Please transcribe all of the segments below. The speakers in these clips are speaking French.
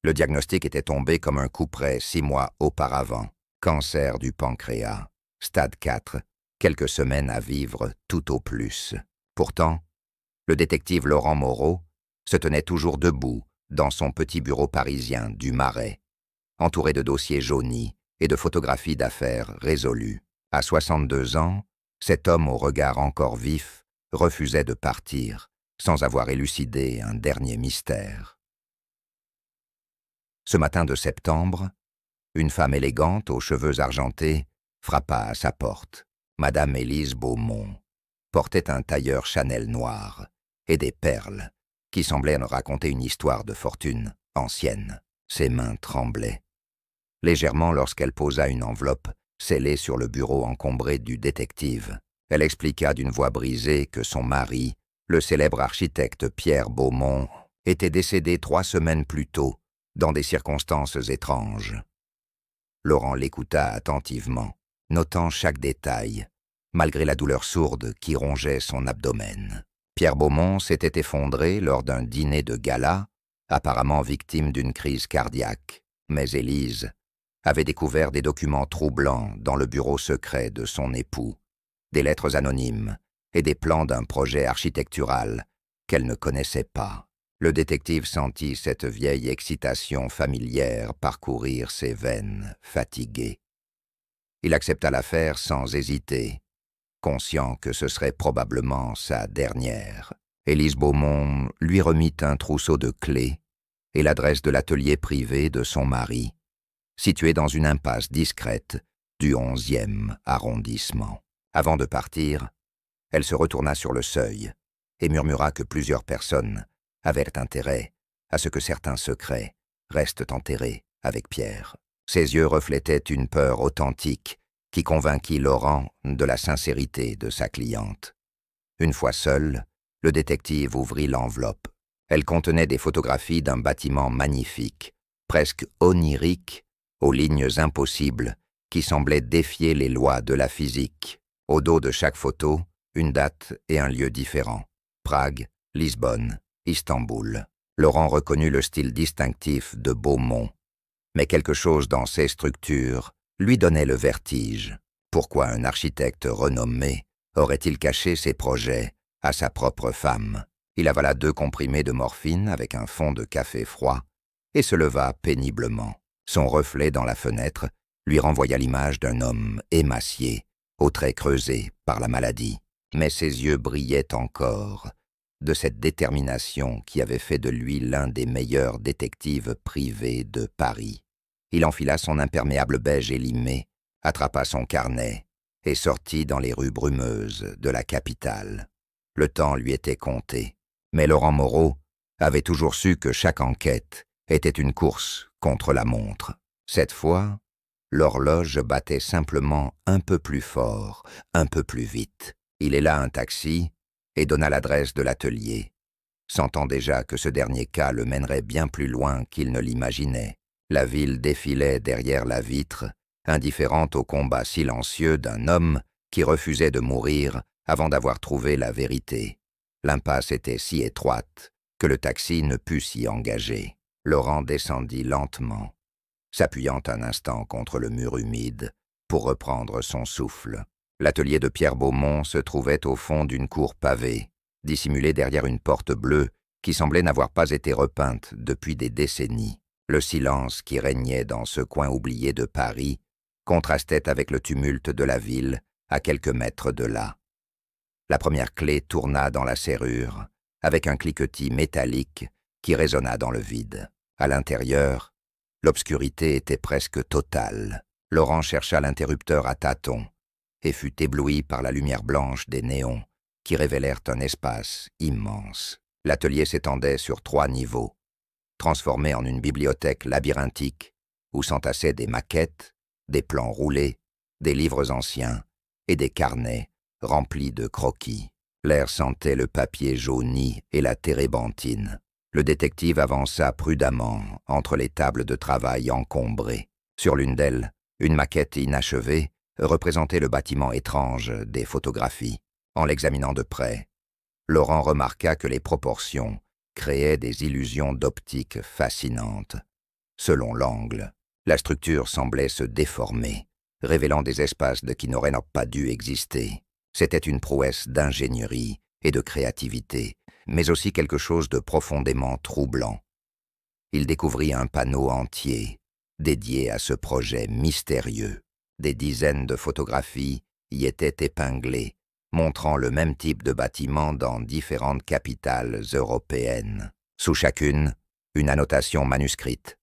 Le diagnostic était tombé comme un coup près 6 mois auparavant. Cancer du pancréas, stade 4, quelques semaines à vivre tout au plus. Pourtant, le détective Laurent Moreau se tenait toujours debout dans son petit bureau parisien du Marais, entouré de dossiers jaunis et de photographies d'affaires résolues. À 62 ans, cet homme au regard encore vif refusait de partir sans avoir élucidé un dernier mystère. Ce matin de septembre, une femme élégante aux cheveux argentés frappa à sa porte. Madame Élise Beaumont portait un tailleur Chanel noir et des perles qui semblaient raconter une histoire de fortune ancienne. Ses mains tremblaient légèrement lorsqu'elle posa une enveloppe scellée sur le bureau encombré du détective. Elle expliqua d'une voix brisée que son mari, le célèbre architecte Pierre Beaumont, était décédé 3 semaines plus tôt, dans des circonstances étranges. Laurent l'écouta attentivement, notant chaque détail, malgré la douleur sourde qui rongeait son abdomen. Pierre Beaumont s'était effondré lors d'un dîner de gala, apparemment victime d'une crise cardiaque, mais Élise avait découvert des documents troublants dans le bureau secret de son époux, des lettres anonymes et des plans d'un projet architectural qu'elle ne connaissait pas. Le détective sentit cette vieille excitation familière parcourir ses veines fatiguées. Il accepta l'affaire sans hésiter, conscient que ce serait probablement sa dernière. Élise Beaumont lui remit un trousseau de clés et l'adresse de l'atelier privé de son mari, situé dans une impasse discrète du 11e arrondissement. Avant de partir, elle se retourna sur le seuil et murmura que plusieurs personnes avaient intérêt à ce que certains secrets restent enterrés avec Pierre. Ses yeux reflétaient une peur authentique qui convainquit Laurent de la sincérité de sa cliente. Une fois seul, le détective ouvrit l'enveloppe. Elle contenait des photographies d'un bâtiment magnifique, presque onirique, aux lignes impossibles qui semblaient défier les lois de la physique. Au dos de chaque photo, une date et un lieu différents. Prague, Lisbonne, Istanbul. Laurent reconnut le style distinctif de Beaumont, mais quelque chose dans ces structures lui donnait le vertige. Pourquoi un architecte renommé aurait-il caché ses projets à sa propre femme? Il avala 2 comprimés de morphine avec un fond de café froid et se leva péniblement. Son reflet dans la fenêtre lui renvoya l'image d'un homme émacié, aux traits creusés par la maladie. Mais ses yeux brillaient encore de cette détermination qui avait fait de lui l'un des meilleurs détectives privés de Paris. Il enfila son imperméable beige élimé, attrapa son carnet et sortit dans les rues brumeuses de la capitale. Le temps lui était compté, mais Laurent Moreau avait toujours su que chaque enquête était une course contre la montre. Cette fois, l'horloge battait simplement un peu plus fort, un peu plus vite. Il héla un taxi et donna l'adresse de l'atelier, sentant déjà que ce dernier cas le mènerait bien plus loin qu'il ne l'imaginait. La ville défilait derrière la vitre, indifférente au combat silencieux d'un homme qui refusait de mourir avant d'avoir trouvé la vérité. L'impasse était si étroite que le taxi ne put s'y engager. Laurent descendit lentement, s'appuyant un instant contre le mur humide pour reprendre son souffle. L'atelier de Pierre Beaumont se trouvait au fond d'une cour pavée, dissimulée derrière une porte bleue qui semblait n'avoir pas été repeinte depuis des décennies. Le silence qui régnait dans ce coin oublié de Paris contrastait avec le tumulte de la ville à quelques mètres de là. La première clé tourna dans la serrure, avec un cliquetis métallique qui résonna dans le vide. À l'intérieur, l'obscurité était presque totale. Laurent chercha l'interrupteur à tâtons et fut ébloui par la lumière blanche des néons qui révélèrent un espace immense. L'atelier s'étendait sur 3 niveaux, transformé en une bibliothèque labyrinthique où s'entassaient des maquettes, des plans roulés, des livres anciens et des carnets remplis de croquis. L'air sentait le papier jauni et la térébenthine. Le détective avança prudemment entre les tables de travail encombrées. Sur l'une d'elles, une maquette inachevée représentait le bâtiment étrange des photographies. En l'examinant de près, Laurent remarqua que les proportions créaient des illusions d'optique fascinantes. selon l'angle. La structure semblait se déformer, révélant des espaces qui n'auraient pas dû exister. C'était une prouesse d'ingénierie et de créativité, mais aussi quelque chose de profondément troublant. Il découvrit un panneau entier, dédié à ce projet mystérieux. Des dizaines de photographies y étaient épinglées, montrant le même type de bâtiment dans différentes capitales européennes. Sous chacune, une annotation manuscrite.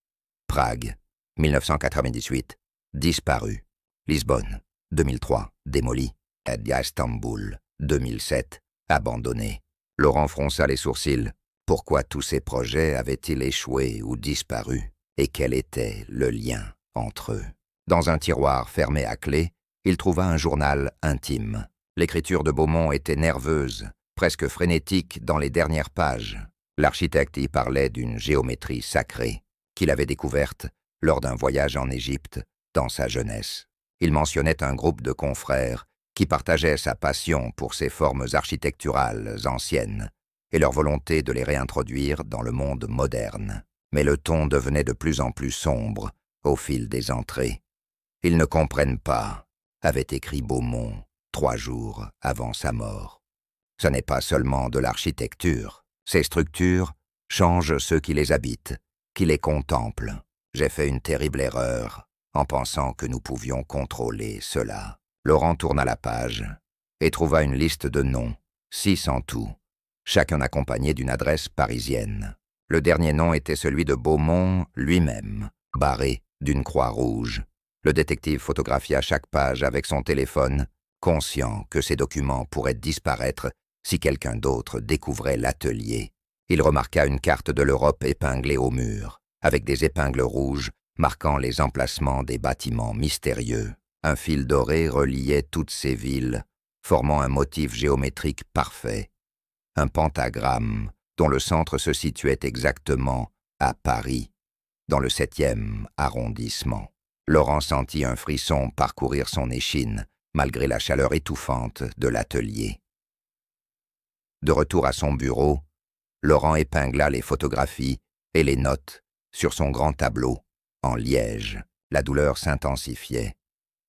Prague, 1998, disparu. Lisbonne, 2003, démoli. Istanbul, 2007, abandonné. Laurent fronça les sourcils. Pourquoi tous ces projets avaient-ils échoué ou disparu? Et quel était le lien entre eux? Dans un tiroir fermé à clé, il trouva un journal intime. L'écriture de Beaumont était nerveuse, presque frénétique dans les dernières pages. L'architecte y parlait d'une géométrie sacrée, qu'il avait découverte lors d'un voyage en Égypte dans sa jeunesse. Il mentionnait un groupe de confrères qui partageaient sa passion pour ces formes architecturales anciennes et leur volonté de les réintroduire dans le monde moderne. Mais le ton devenait de plus en plus sombre au fil des entrées. « Ils ne comprennent pas », avait écrit Beaumont 3 jours avant sa mort. Ce n'est pas seulement de l'architecture. Ces structures changent ceux qui les habitent, qui les contemplent. J'ai fait une terrible erreur en pensant que nous pouvions contrôler cela. Laurent tourna la page et trouva une liste de noms, 6 en tout, chacun accompagné d'une adresse parisienne. Le dernier nom était celui de Beaumont lui-même, barré d'une croix rouge. Le détective photographia chaque page avec son téléphone, conscient que ces documents pourraient disparaître si quelqu'un d'autre découvrait l'atelier. Il remarqua une carte de l'Europe épinglée au mur, avec des épingles rouges marquant les emplacements des bâtiments mystérieux. Un fil doré reliait toutes ces villes, formant un motif géométrique parfait. Un pentagramme dont le centre se situait exactement à Paris, dans le 7e arrondissement. Laurent sentit un frisson parcourir son échine, malgré la chaleur étouffante de l'atelier. De retour à son bureau, Laurent épingla les photographies et les notes sur son grand tableau, en liège. La douleur s'intensifiait,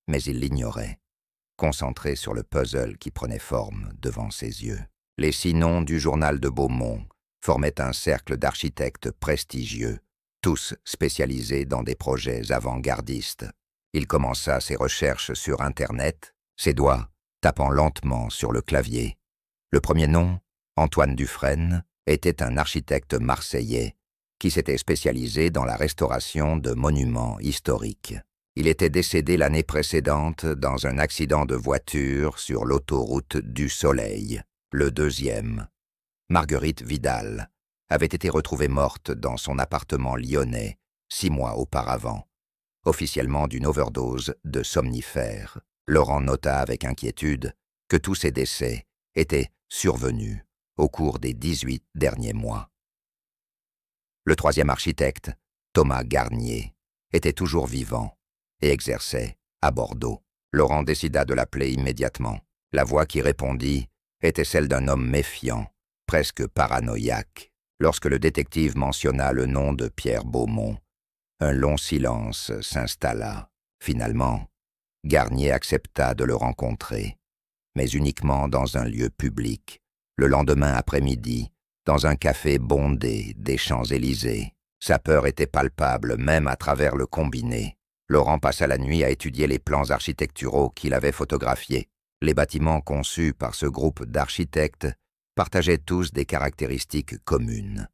mais il l'ignorait, concentré sur le puzzle qui prenait forme devant ses yeux. Les 6 noms du journal de Beaumont formaient un cercle d'architectes prestigieux, tous spécialisés dans des projets avant-gardistes. Il commença ses recherches sur Internet, ses doigts tapant lentement sur le clavier. Le premier nom, Antoine Dufresne, était un architecte marseillais qui s'était spécialisé dans la restauration de monuments historiques. Il était décédé l'année précédente dans un accident de voiture sur l'autoroute du Soleil. Le deuxième, Marguerite Vidal, avait été retrouvée morte dans son appartement lyonnais 6 mois auparavant, officiellement d'une overdose de somnifères. Laurent nota avec inquiétude que tous ces décès étaient survenus au cours des 18 derniers mois. Le troisième architecte, Thomas Garnier, était toujours vivant et exerçait à Bordeaux. Laurent décida de l'appeler immédiatement. La voix qui répondit était celle d'un homme méfiant, presque paranoïaque. Lorsque le détective mentionna le nom de Pierre Beaumont, un long silence s'installa. Finalement, Garnier accepta de le rencontrer, mais uniquement dans un lieu public, le lendemain après-midi, dans un café bondé des Champs-Élysées. Sa peur était palpable même à travers le combiné. Laurent passa la nuit à étudier les plans architecturaux qu'il avait photographiés. Les bâtiments conçus par ce groupe d'architectes partageaient tous des caractéristiques communes.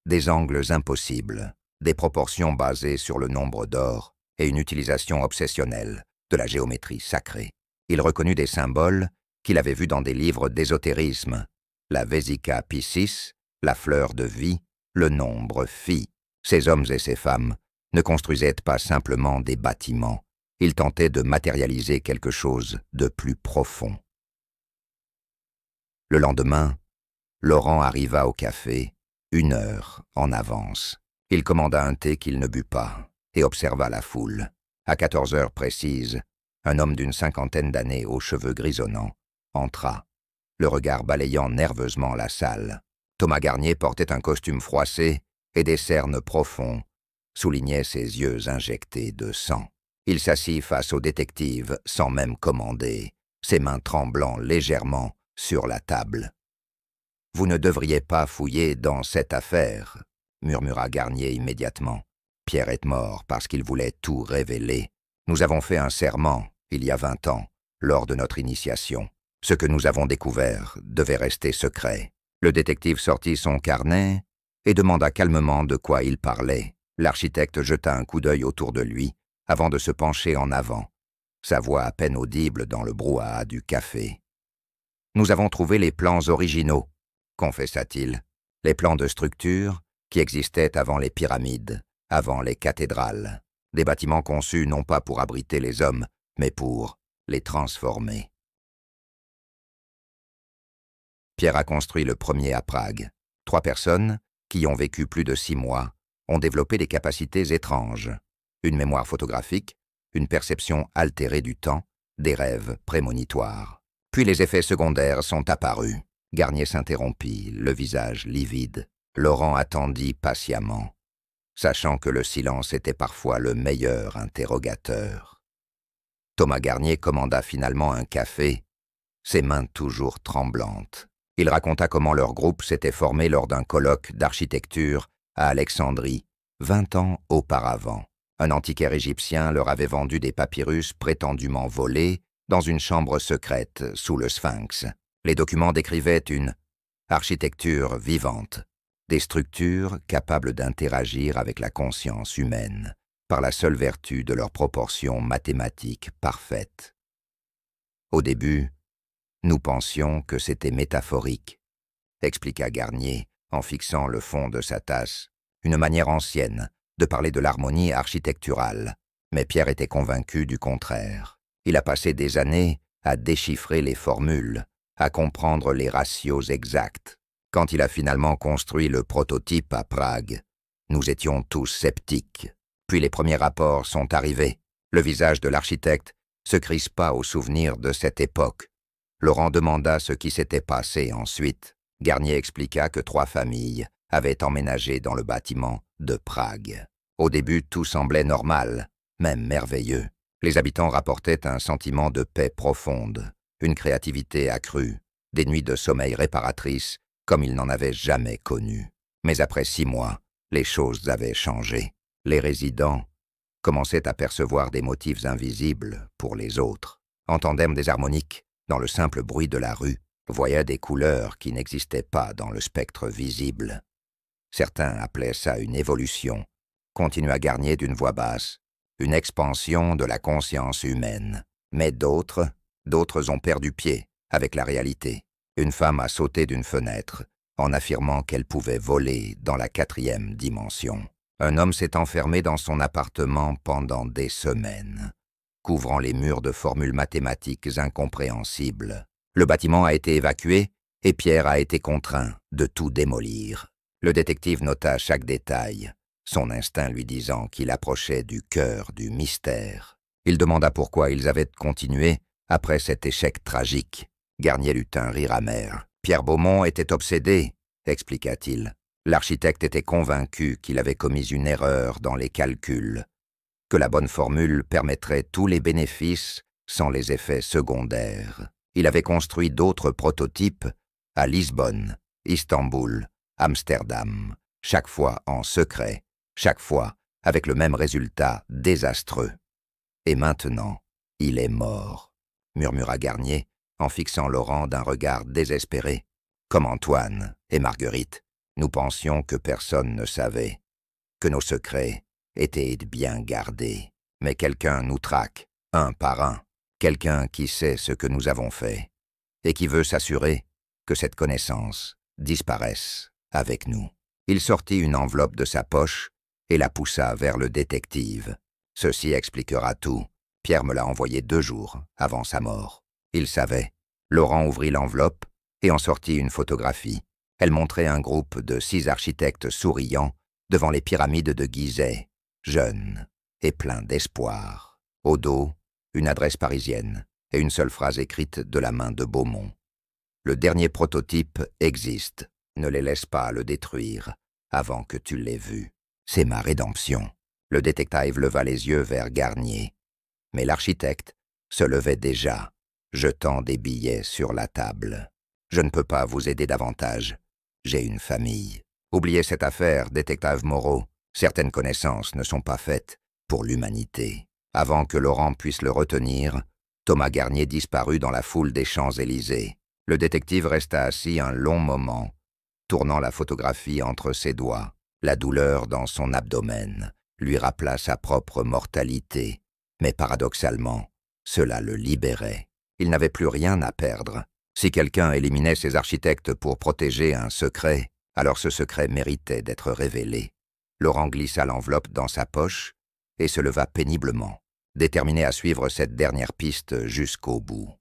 Des angles impossibles, des proportions basées sur le nombre d'or et une utilisation obsessionnelle de la géométrie sacrée. Il reconnut des symboles qu'il avait vus dans des livres d'ésotérisme, la Vesica Piscis, la fleur de vie, le nombre phi. Ces hommes et ces femmes ne construisaient pas simplement des bâtiments, ils tentaient de matérialiser quelque chose de plus profond. Le lendemain, Laurent arriva au café 1 heure en avance. Il commanda un thé qu'il ne but pas et observa la foule. À 14 heures précises, un homme d'une 50aine d'années aux cheveux grisonnants entra, le regard balayant nerveusement la salle. Thomas Garnier portait un costume froissé et des cernes profonds, soulignait ses yeux injectés de sang. Il s'assit face au détective sans même commander, ses mains tremblant légèrement sur la table. « Vous ne devriez pas fouiller dans cette affaire, » murmura Garnier immédiatement. « Pierre est mort parce qu'il voulait tout révéler. Nous avons fait un serment, il y a 20 ans, lors de notre initiation. Ce que nous avons découvert devait rester secret. » Le détective sortit son carnet et demanda calmement de quoi il parlait. L'architecte jeta un coup d'œil autour de lui avant de se pencher en avant, sa voix à peine audible dans le brouhaha du café. « Nous avons trouvé les plans originaux, » confessa-t-il, « les plans de structure qui existaient avant les pyramides, avant les cathédrales, des bâtiments conçus non pas pour abriter les hommes, mais pour les transformer. » Pierre a construit le premier à Prague. 3 personnes, qui y ont vécu plus de 6 mois, ont développé des capacités étranges. Une mémoire photographique, une perception altérée du temps, des rêves prémonitoires. Puis les effets secondaires sont apparus. Garnier s'interrompit, le visage livide. Laurent attendit patiemment, sachant que le silence était parfois le meilleur interrogateur. Thomas Garnier commanda finalement un café, ses mains toujours tremblantes. Il raconta comment leur groupe s'était formé lors d'un colloque d'architecture à Alexandrie, 20 ans auparavant. Un antiquaire égyptien leur avait vendu des papyrus prétendument volés dans une chambre secrète sous le Sphinx. Les documents décrivaient une architecture vivante, des structures capables d'interagir avec la conscience humaine par la seule vertu de leurs proportions mathématiques parfaites. Au début, nous pensions que c'était métaphorique, expliqua Garnier en fixant le fond de sa tasse, une manière ancienne de parler de l'harmonie architecturale. Mais Pierre était convaincu du contraire. Il a passé des années à déchiffrer les formules, à comprendre les ratios exacts. Quand il a finalement construit le prototype à Prague, nous étions tous sceptiques. Puis les premiers rapports sont arrivés. Le visage de l'architecte se crispa au souvenir de cette époque. Laurent demanda ce qui s'était passé ensuite. Garnier expliqua que 3 familles avaient emménagé dans le bâtiment de Prague. Au début, tout semblait normal, même merveilleux. Les habitants rapportaient un sentiment de paix profonde, une créativité accrue, des nuits de sommeil réparatrices comme ils n'en avaient jamais connu. Mais après 6 mois, les choses avaient changé. Les résidents commençaient à percevoir des motifs invisibles pour les autres, entendaient des harmoniques dans le simple bruit de la rue, voyaient des couleurs qui n'existaient pas dans le spectre visible. Certains appelaient ça une évolution, continua Garnier d'une voix basse, une expansion de la conscience humaine. Mais d'autres ont perdu pied avec la réalité. Une femme a sauté d'une fenêtre en affirmant qu'elle pouvait voler dans la 4e dimension. Un homme s'est enfermé dans son appartement pendant des semaines, couvrant les murs de formules mathématiques incompréhensibles. Le bâtiment a été évacué et Pierre a été contraint de tout démolir. Le détective nota chaque détail, son instinct lui disant qu'il approchait du cœur du mystère. Il demanda pourquoi ils avaient continué après cet échec tragique. Garnier eut un rire amer. Pierre Beaumont était obsédé, expliqua-t-il. L'architecte était convaincu qu'il avait commis une erreur dans les calculs, que la bonne formule permettrait tous les bénéfices sans les effets secondaires. Il avait construit d'autres prototypes à Lisbonne, Istanbul, Amsterdam, chaque fois en secret, chaque fois avec le même résultat désastreux. Et maintenant, il est mort, murmura Garnier en fixant Laurent d'un regard désespéré. Comme Antoine et Marguerite, nous pensions que personne ne savait, que nos secrets étaient bien gardés. Mais quelqu'un nous traque, un par un, quelqu'un qui sait ce que nous avons fait, et qui veut s'assurer que cette connaissance disparaisse avec nous. Il sortit une enveloppe de sa poche et la poussa vers le détective. Ceci expliquera tout. Pierre me l'a envoyé 2 jours avant sa mort. Il savait. Laurent ouvrit l'enveloppe et en sortit une photographie. Elle montrait un groupe de 6 architectes souriants devant les pyramides de Gizeh, jeunes et pleins d'espoir. Au dos, une adresse parisienne et une seule phrase écrite de la main de Beaumont. Le dernier prototype existe. Ne les laisse pas le détruire avant que tu l'aies vu. C'est ma rédemption. Le détective leva les yeux vers Garnier. Mais l'architecte se levait déjà, jetant des billets sur la table. « Je ne peux pas vous aider davantage. J'ai une famille. Oubliez cette affaire, détective Moreau. Certaines connaissances ne sont pas faites pour l'humanité. » Avant que Laurent puisse le retenir, Thomas Garnier disparut dans la foule des Champs-Élysées. Le détective resta assis un long moment, tournant la photographie entre ses doigts. La douleur dans son abdomen lui rappela sa propre mortalité, mais paradoxalement, cela le libérait. Il n'avait plus rien à perdre. Si quelqu'un éliminait ses architectes pour protéger un secret, alors ce secret méritait d'être révélé. Laurent glissa l'enveloppe dans sa poche et se leva péniblement, déterminé à suivre cette dernière piste jusqu'au bout.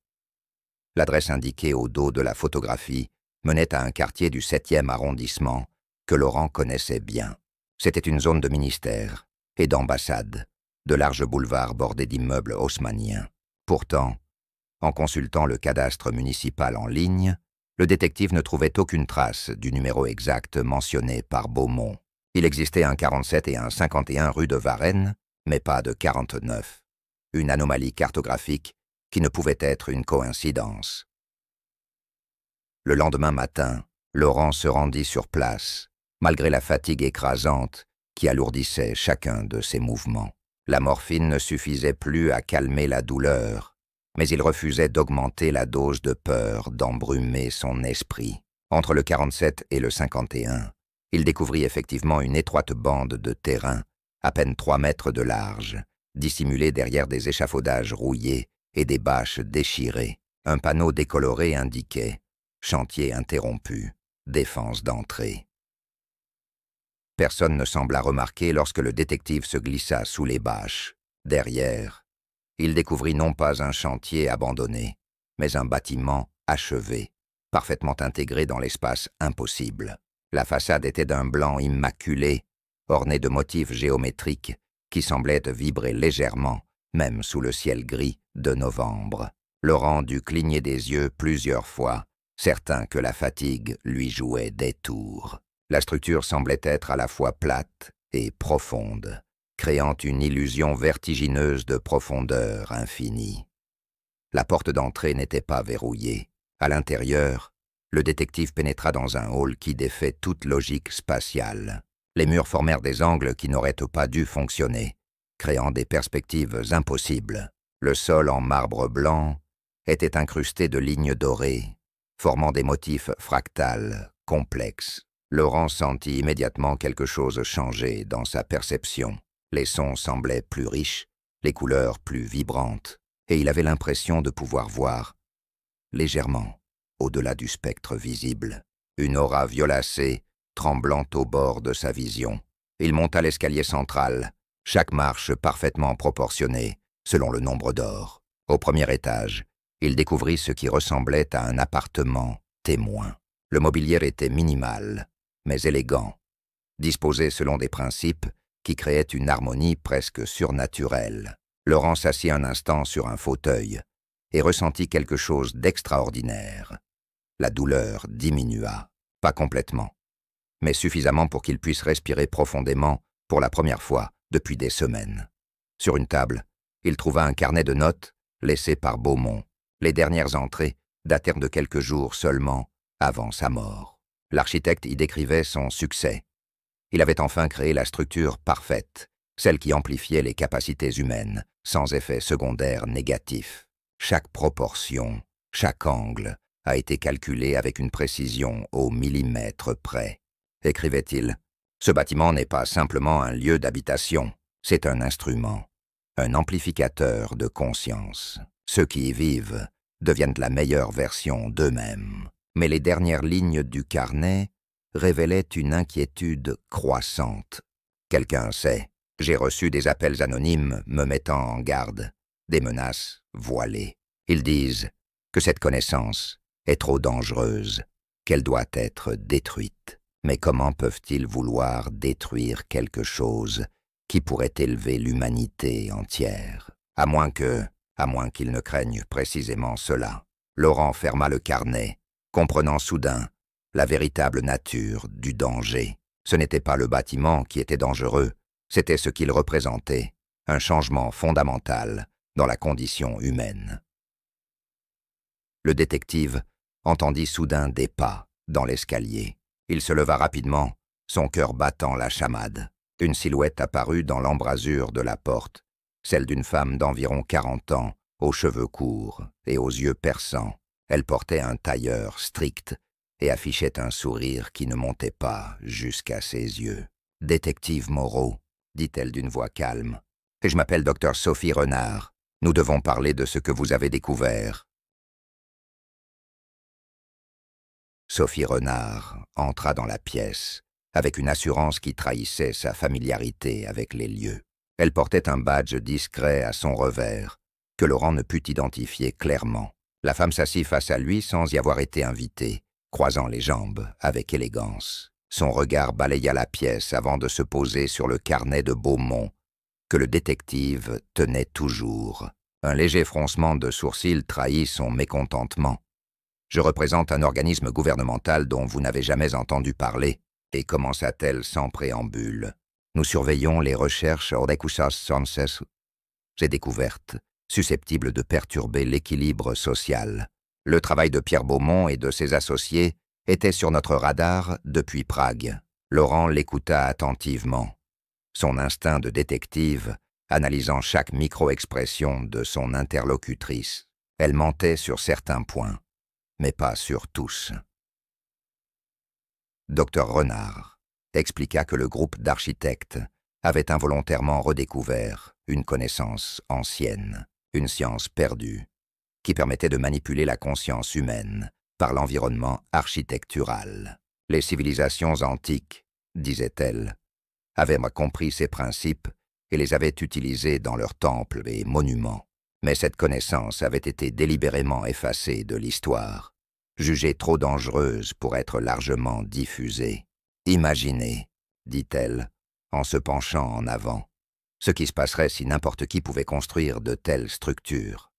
L'adresse indiquée au dos de la photographie menait à un quartier du 7e arrondissement que Laurent connaissait bien. C'était une zone de ministère et d'ambassade, de larges boulevards bordés d'immeubles haussmanniens. Pourtant, en consultant le cadastre municipal en ligne, le détective ne trouvait aucune trace du numéro exact mentionné par Beaumont. Il existait un 47 et un 51 rue de Varennes, mais pas de 49. Une anomalie cartographique qui ne pouvait être une coïncidence. Le lendemain matin, Laurent se rendit sur place, malgré la fatigue écrasante qui alourdissait chacun de ses mouvements. La morphine ne suffisait plus à calmer la douleur, mais il refusait d'augmenter la dose de peur, d'embrumer son esprit. Entre le 47 et le 51, il découvrit effectivement une étroite bande de terrain, à peine 3 mètres de large, dissimulée derrière des échafaudages rouillés et des bâches déchirées. Un panneau décoloré indiquait « Chantier interrompu, défense d'entrée ». Personne ne sembla remarquer lorsque le détective se glissa sous les bâches. Derrière, il découvrit non pas un chantier abandonné, mais un bâtiment achevé, parfaitement intégré dans l'espace impossible. La façade était d'un blanc immaculé, orné de motifs géométriques qui semblaient vibrer légèrement, même sous le ciel gris de novembre. Laurent dut cligner des yeux plusieurs fois, certain que la fatigue lui jouait des tours. La structure semblait être à la fois plate et profonde, créant une illusion vertigineuse de profondeur infinie. La porte d'entrée n'était pas verrouillée. À l'intérieur, le détective pénétra dans un hall qui défait toute logique spatiale. Les murs formèrent des angles qui n'auraient pas dû fonctionner, créant des perspectives impossibles. Le sol en marbre blanc était incrusté de lignes dorées, formant des motifs fractales, complexes. Laurent sentit immédiatement quelque chose changer dans sa perception. Les sons semblaient plus riches, les couleurs plus vibrantes, et il avait l'impression de pouvoir voir, légèrement, au-delà du spectre visible, une aura violacée tremblant au bord de sa vision. Il monta l'escalier central, chaque marche parfaitement proportionnée, selon le nombre d'or. Au premier étage, il découvrit ce qui ressemblait à un appartement témoin. Le mobilier était minimal, mais élégant, disposé selon des principes qui créaient une harmonie presque surnaturelle. Laurent s'assit un instant sur un fauteuil et ressentit quelque chose d'extraordinaire. La douleur diminua, pas complètement, mais suffisamment pour qu'il puisse respirer profondément pour la première fois depuis des semaines. Sur une table, il trouva un carnet de notes laissé par Beaumont. Les dernières entrées datèrent de quelques jours seulement avant sa mort. L'architecte y décrivait son succès. Il avait enfin créé la structure parfaite, celle qui amplifiait les capacités humaines, sans effet secondaire négatif. Chaque proportion, chaque angle a été calculé avec une précision au millimètre près. Écrivait-il, « Ce bâtiment n'est pas simplement un lieu d'habitation, c'est un instrument, un amplificateur de conscience. Ceux qui y vivent deviennent la meilleure version d'eux-mêmes. » Mais les dernières lignes du carnet révélaient une inquiétude croissante. Quelqu'un sait, j'ai reçu des appels anonymes me mettant en garde, des menaces voilées. Ils disent que cette connaissance est trop dangereuse, qu'elle doit être détruite. Mais comment peuvent-ils vouloir détruire quelque chose qui pourrait élever l'humanité entière? À moins qu'ils ne craignent précisément cela. Laurent ferma le carnet, comprenant soudain la véritable nature du danger. Ce n'était pas le bâtiment qui était dangereux, C'était ce qu'il représentait, un changement fondamental dans la condition humaine. Le détective entendit soudain des pas dans l'escalier. Il se leva rapidement, son cœur battant la chamade. Une silhouette apparut dans l'embrasure de la porte, celle d'une femme d'environ 40 ans, aux cheveux courts et aux yeux perçants. Elle portait un tailleur strict et affichait un sourire qui ne montait pas jusqu'à ses yeux. « Détective Moreau », dit-elle d'une voix calme, « et je m'appelle Dr Sophie Renard. Nous devons parler de ce que vous avez découvert. » Sophie Renard entra dans la pièce, avec une assurance qui trahissait sa familiarité avec les lieux. Elle portait un badge discret à son revers, que Laurent ne put identifier clairement. La femme s'assit face à lui sans y avoir été invitée, croisant les jambes avec élégance. Son regard balaya la pièce avant de se poser sur le carnet de Beaumont, que le détective tenait toujours. Un léger froncement de sourcils trahit son mécontentement. « Je représente un organisme gouvernemental dont vous n'avez jamais entendu parler, » et commença-t-elle sans préambule. « Nous surveillons les recherches recusas senses et découvertes, susceptibles de perturber l'équilibre social. Le travail de Pierre Beaumont et de ses associés était sur notre radar depuis Prague. » Laurent l'écouta attentivement, son instinct de détective analysant chaque micro-expression de son interlocutrice. Elle mentait sur certains points, mais pas sur tous. Dr Renard expliqua que le groupe d'architectes avait involontairement redécouvert une connaissance ancienne, une science perdue, qui permettait de manipuler la conscience humaine par l'environnement architectural. Les civilisations antiques, disait-elle, avaient compris ces principes et les avaient utilisés dans leurs temples et monuments. Mais cette connaissance avait été délibérément effacée de l'histoire, jugée trop dangereuse pour être largement diffusée. « Imaginez, dit-elle, en se penchant en avant, ce qui se passerait si n'importe qui pouvait construire de telles structures. »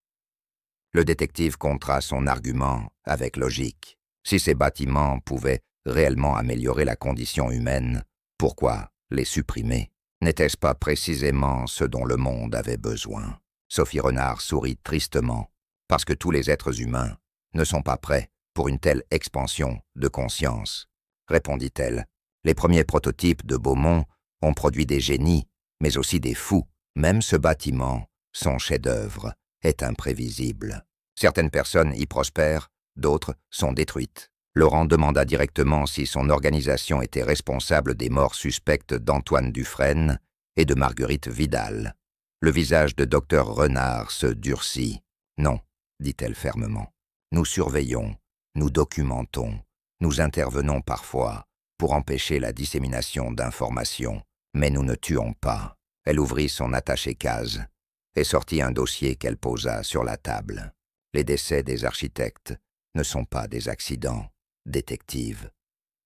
Le détective contra son argument avec logique. Si ces bâtiments pouvaient réellement améliorer la condition humaine, pourquoi les supprimer? N'était-ce pas précisément ce dont le monde avait besoin? Sophie Renard sourit tristement, parce que tous les êtres humains ne sont pas prêts pour une telle expansion de conscience, répondit-elle. Les premiers prototypes de Beaumont ont produit des génies, mais aussi des fous. Même ce bâtiment, son chef-d'œuvre, est imprévisible. Certaines personnes y prospèrent, d'autres sont détruites. Laurent demanda directement si son organisation était responsable des morts suspectes d'Antoine Dufresne et de Marguerite Vidal. Le visage de Dr Renard se durcit. « Non, dit-elle fermement. Nous surveillons, nous documentons, nous intervenons parfois pour empêcher la dissémination d'informations, mais nous ne tuons pas. » Elle ouvrit son attaché-case et sortit un dossier qu'elle posa sur la table. Les décès des architectes ne sont pas des accidents, détective,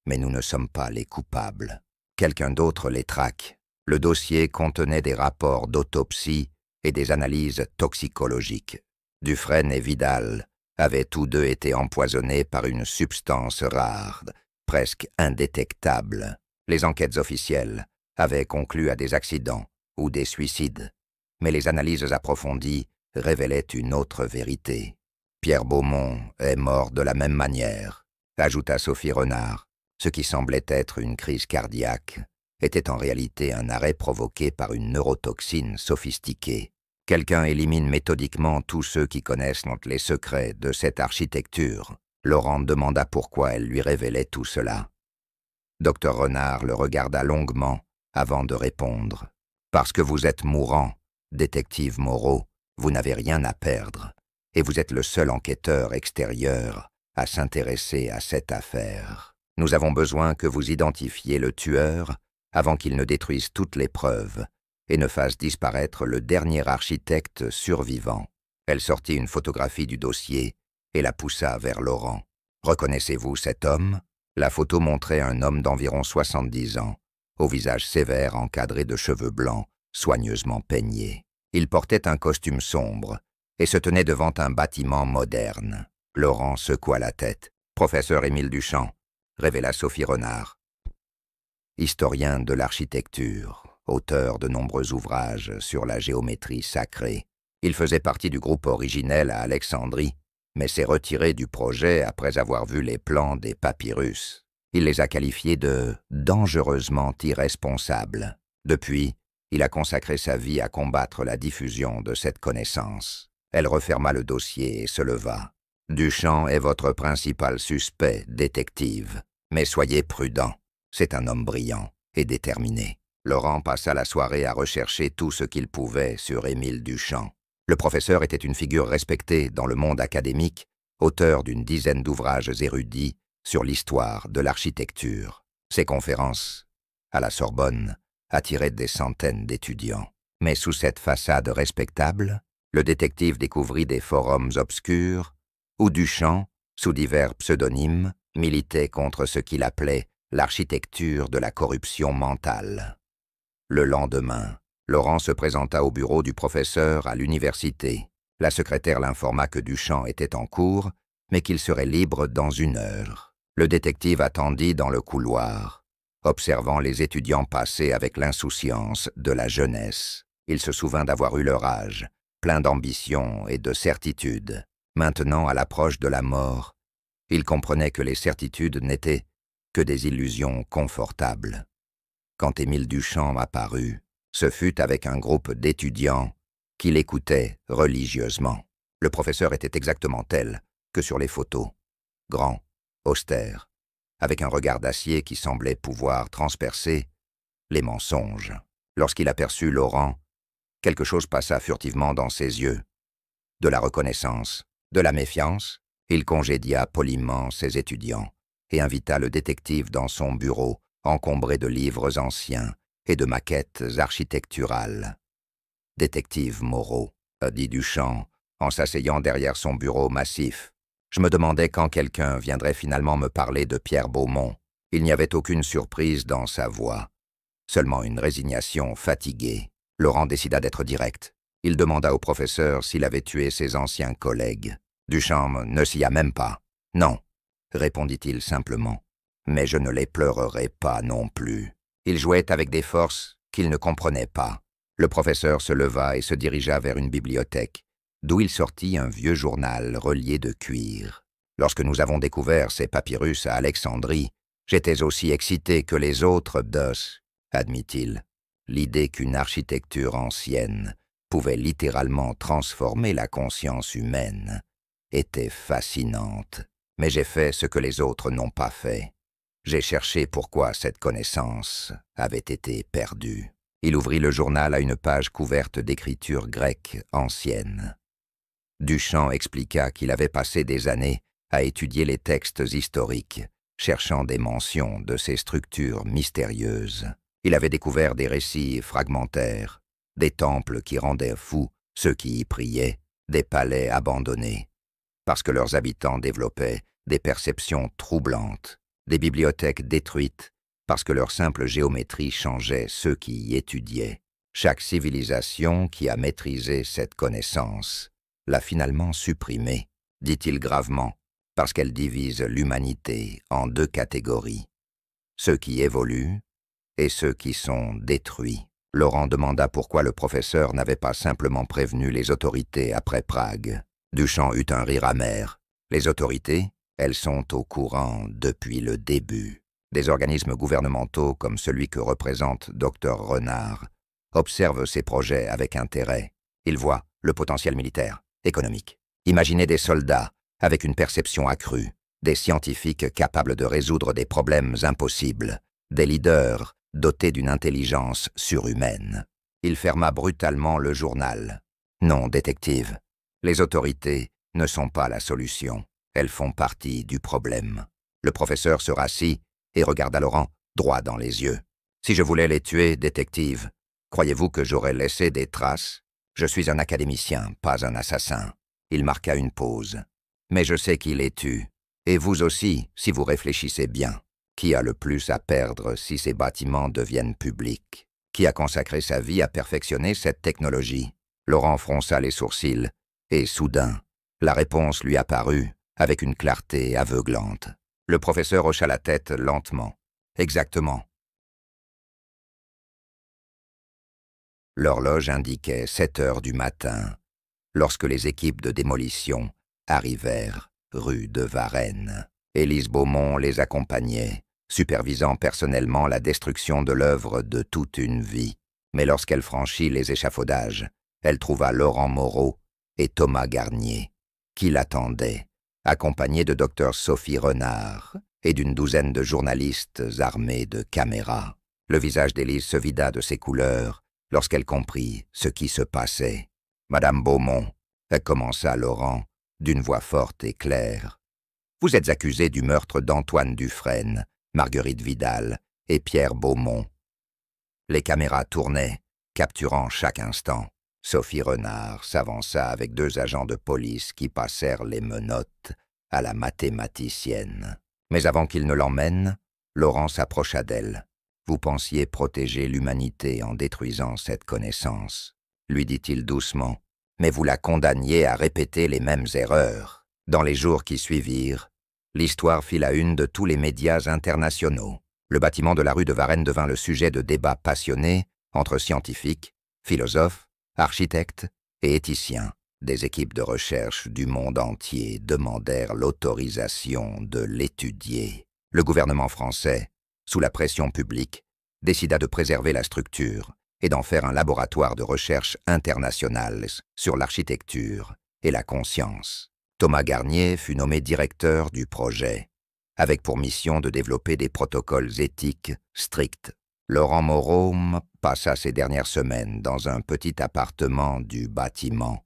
mais nous ne sommes pas les coupables. Quelqu'un d'autre les traque. Le dossier contenait des rapports d'autopsie et des analyses toxicologiques. Dufresne et Vidal avaient tous deux été empoisonnés par une substance rare, presque indétectable. Les enquêtes officielles avaient conclu à des accidents ou des suicides, mais les analyses approfondies révélaient une autre vérité. Pierre Beaumont est mort de la même manière, ajouta Sophie Renard. Ce qui semblait être une crise cardiaque était en réalité un arrêt provoqué par une neurotoxine sophistiquée. Quelqu'un élimine méthodiquement tous ceux qui connaissent les secrets de cette architecture. Laurent demanda pourquoi elle lui révélait tout cela. Dr Renard le regarda longuement avant de répondre. « Parce que vous êtes mourant, détective Moreau, vous n'avez rien à perdre, et vous êtes le seul enquêteur extérieur à s'intéresser à cette affaire. Nous avons besoin que vous identifiez le tueur avant qu'il ne détruise toutes les preuves et ne fasse disparaître le dernier architecte survivant. » Elle sortit une photographie du dossier et la poussa vers Laurent. « Reconnaissez-vous cet homme ?» La photo montrait un homme d'environ 70 ans, au visage sévère encadré de cheveux blancs, soigneusement peignés. Il portait un costume sombre et se tenait devant un bâtiment moderne. Laurent secoua la tête. « Professeur Émile Duchamp », révéla Sophie Renard. Historien de l'architecture, auteur de nombreux ouvrages sur la géométrie sacrée. Il faisait partie du groupe originel à Alexandrie, mais s'est retiré du projet après avoir vu les plans des papyrus. Il les a qualifiés de « dangereusement irresponsables ». Depuis, il a consacré sa vie à combattre la diffusion de cette connaissance. Elle referma le dossier et se leva. « Duchamp est votre principal suspect, détective. Mais soyez prudent. C'est un homme brillant et déterminé. » Laurent passa la soirée à rechercher tout ce qu'il pouvait sur Émile Duchamp. Le professeur était une figure respectée dans le monde académique, auteur d'une dizaine d'ouvrages érudits sur l'histoire de l'architecture. Ses conférences, à la Sorbonne, attiraient des centaines d'étudiants. Mais sous cette façade respectable, le détective découvrit des forums obscurs où Duchamp, sous divers pseudonymes, militait contre ce qu'il appelait l'architecture de la corruption mentale. Le lendemain, Laurent se présenta au bureau du professeur à l'université. La secrétaire l'informa que Duchamp était en cours, mais qu'il serait libre dans 1 heure. Le détective attendit dans le couloir, observant les étudiants passer avec l'insouciance de la jeunesse. Il se souvint d'avoir eu leur âge, plein d'ambition et de certitude. Maintenant, à l'approche de la mort, il comprenait que les certitudes n'étaient que des illusions confortables. Quand Émile Duchamp apparut, ce fut avec un groupe d'étudiants qui l'écoutaient religieusement. Le professeur était exactement tel que sur les photos, grand, austère, avec un regard d'acier qui semblait pouvoir transpercer les mensonges. Lorsqu'il aperçut Laurent, quelque chose passa furtivement dans ses yeux. De la reconnaissance, de la méfiance, il congédia poliment ses étudiants et invita le détective dans son bureau, encombré de livres anciens et de maquettes architecturales. « Détective Moreau », dit Duchamp, en s'asseyant derrière son bureau massif. Je me demandais quand quelqu'un viendrait finalement me parler de Pierre Beaumont. Il n'y avait aucune surprise dans sa voix, seulement une résignation fatiguée. Laurent décida d'être direct. Il demanda au professeur s'il avait tué ses anciens collègues. Duchamp ne s'y a même pas. « Non », répondit-il simplement. « Mais je ne les pleurerai pas non plus. » Il jouait avec des forces qu'il ne comprenait pas. Le professeur se leva et se dirigea vers une bibliothèque, d'où il sortit un vieux journal relié de cuir. Lorsque nous avons découvert ces papyrus à Alexandrie, j'étais aussi excité que les autres d'os, admit-il. L'idée qu'une architecture ancienne pouvait littéralement transformer la conscience humaine était fascinante. Mais j'ai fait ce que les autres n'ont pas fait. J'ai cherché pourquoi cette connaissance avait été perdue. Il ouvrit le journal à une page couverte d'écritures grecques anciennes. Duchamp expliqua qu'il avait passé des années à étudier les textes historiques, cherchant des mentions de ces structures mystérieuses. Il avait découvert des récits fragmentaires, des temples qui rendaient fous ceux qui y priaient, des palais abandonnés, parce que leurs habitants développaient des perceptions troublantes, des bibliothèques détruites, parce que leur simple géométrie changeait ceux qui y étudiaient. Chaque civilisation qui a maîtrisé cette connaissance l'a finalement supprimée, dit-il gravement, parce qu'elle divise l'humanité en 2 catégories, ceux qui évoluent et ceux qui sont détruits. Laurent demanda pourquoi le professeur n'avait pas simplement prévenu les autorités après Prague. Duchamp eut un rire amer. Les autorités, elles sont au courant depuis le début. Des organismes gouvernementaux comme celui que représente Dr Renard observent ces projets avec intérêt. Ils voient le potentiel militaire, économique. Imaginez des soldats avec une perception accrue, des scientifiques capables de résoudre des problèmes impossibles, des leaders dotés d'une intelligence surhumaine. Il ferma brutalement le journal. Non, détective, les autorités ne sont pas la solution. Elles font partie du problème. Le professeur se rassit et regarda Laurent droit dans les yeux. Si je voulais les tuer, détective, croyez-vous que j'aurais laissé des traces? Je suis un académicien, pas un assassin. Il marqua une pause. Mais je sais qui les tue. Et vous aussi, si vous réfléchissez bien. Qui a le plus à perdre si ces bâtiments deviennent publics? Qui a consacré sa vie à perfectionner cette technologie? Laurent fronça les sourcils, et soudain, la réponse lui apparut avec une clarté aveuglante. Le professeur hocha la tête lentement. Exactement. L'horloge indiquait 7 heures du matin, lorsque les équipes de démolition arrivèrent rue de Varennes. Élise Beaumont les accompagnait, supervisant personnellement la destruction de l'œuvre de toute une vie. Mais lorsqu'elle franchit les échafaudages, elle trouva Laurent Moreau et Thomas Garnier, qui l'attendaient, accompagnés de Dr Sophie Renard et d'une douzaine de journalistes armés de caméras. Le visage d'Élise se vida de ses couleurs lorsqu'elle comprit ce qui se passait. « Madame Beaumont, » commença Laurent, d'une voix forte et claire, « vous êtes accusée du meurtre d'Antoine Dufresne, Marguerite Vidal et Pierre Beaumont. » Les caméras tournaient, capturant chaque instant. Sophie Renard s'avança avec 2 agents de police qui passèrent les menottes à la mathématicienne. Mais avant qu'il ne l'emmène, Laurent s'approcha d'elle. « Vous pensiez protéger l'humanité en détruisant cette connaissance, » lui dit-il doucement, « mais vous la condamniez à répéter les mêmes erreurs. » Dans les jours qui suivirent, l'histoire fit la une de tous les médias internationaux. Le bâtiment de la rue de Varennes devint le sujet de débats passionnés entre scientifiques, philosophes, architectes et éthiciens. Des équipes de recherche du monde entier demandèrent l'autorisation de l'étudier. Le gouvernement français, sous la pression publique, décida de préserver la structure et d'en faire un laboratoire de recherche international sur l'architecture et la conscience. Thomas Garnier fut nommé directeur du projet, avec pour mission de développer des protocoles éthiques stricts. Laurent Moreau passa ses dernières semaines dans un petit appartement du bâtiment,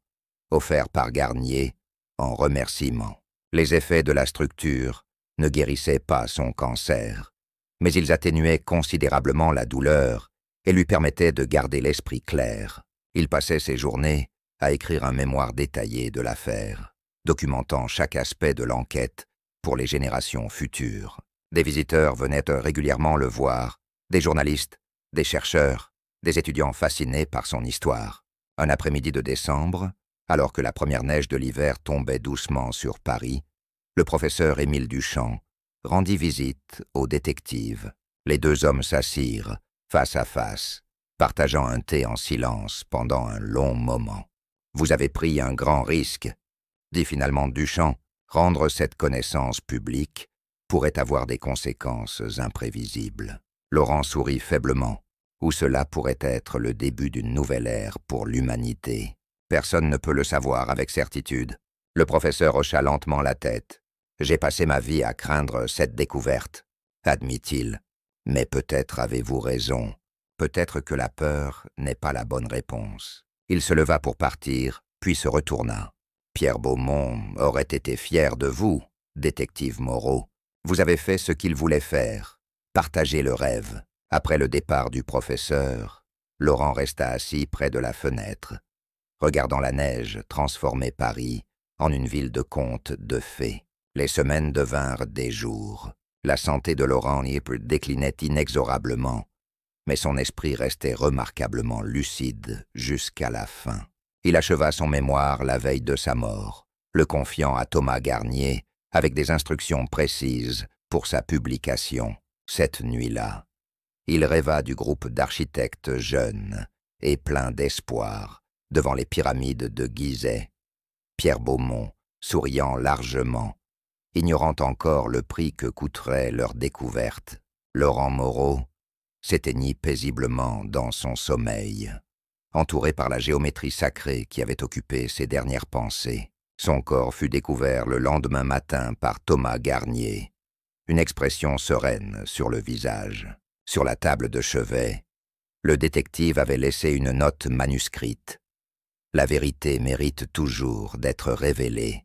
offert par Garnier en remerciement. Les effets de la structure ne guérissaient pas son cancer, mais ils atténuaient considérablement la douleur et lui permettaient de garder l'esprit clair. Il passait ses journées à écrire un mémoire détaillé de l'affaire, documentant chaque aspect de l'enquête pour les générations futures. Des visiteurs venaient régulièrement le voir, des journalistes, des chercheurs, des étudiants fascinés par son histoire. Un après-midi de décembre, alors que la première neige de l'hiver tombait doucement sur Paris, le professeur Émile Duchamp rendit visite au détective. Les 2 hommes s'assirent, face à face, partageant un thé en silence pendant un long moment. « Vous avez pris un grand risque, » dit finalement Duchamp. « Rendre cette connaissance publique pourrait avoir des conséquences imprévisibles. » Laurent sourit faiblement. Ou cela pourrait être le début d'une nouvelle ère pour l'humanité. Personne ne peut le savoir avec certitude. Le professeur hocha lentement la tête. « J'ai passé ma vie à craindre cette découverte, » admit-il. « Mais peut-être avez-vous raison. Peut-être que la peur n'est pas la bonne réponse. » Il se leva pour partir, puis se retourna. « Pierre Beaumont aurait été fier de vous, détective Moreau. Vous avez fait ce qu'il voulait faire. Partagez le rêve. » Après le départ du professeur, Laurent resta assis près de la fenêtre, regardant la neige transformer Paris en une ville de contes de fées. Les semaines devinrent des jours. La santé de Laurent déclinait inexorablement, mais son esprit restait remarquablement lucide jusqu'à la fin. Il acheva son mémoire la veille de sa mort, le confiant à Thomas Garnier avec des instructions précises pour sa publication. Cette nuit-là, il rêva du groupe d'architectes jeunes et pleins d'espoir devant les pyramides de Gizeh. Pierre Beaumont, souriant largement, ignorant encore le prix que coûterait leur découverte. Laurent Moreau s'éteignit paisiblement dans son sommeil, entouré par la géométrie sacrée qui avait occupé ses dernières pensées. Son corps fut découvert le lendemain matin par Thomas Garnier, une expression sereine sur le visage. Sur la table de chevet, le détective avait laissé une note manuscrite. La vérité mérite toujours d'être révélée,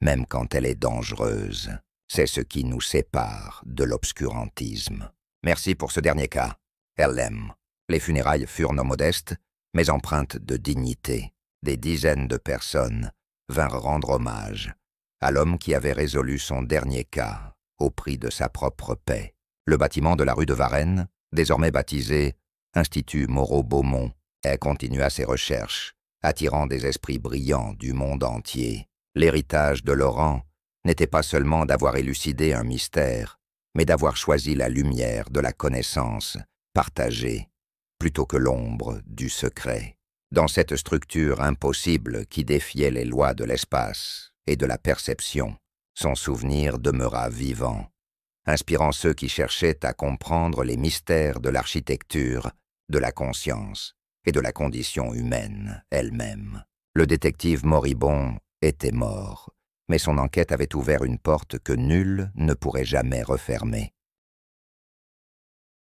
même quand elle est dangereuse. C'est ce qui nous sépare de l'obscurantisme. Merci pour ce dernier cas. LM. Les funérailles furent non modestes, mais empreintes de dignité. Des dizaines de personnes vinrent rendre hommage à l'homme qui avait résolu son dernier cas au prix de sa propre paix. Le bâtiment de la rue de Varennes, désormais baptisé Institut Moreau-Beaumont, continua ses recherches, attirant des esprits brillants du monde entier. L'héritage de Laurent n'était pas seulement d'avoir élucidé un mystère, mais d'avoir choisi la lumière de la connaissance partagée plutôt que l'ombre du secret. Dans cette structure impossible qui défiait les lois de l'espace et de la perception, son souvenir demeura vivant, inspirant ceux qui cherchaient à comprendre les mystères de l'architecture, de la conscience et de la condition humaine elle-même. Le détective moribond était mort, mais son enquête avait ouvert une porte que nul ne pourrait jamais refermer.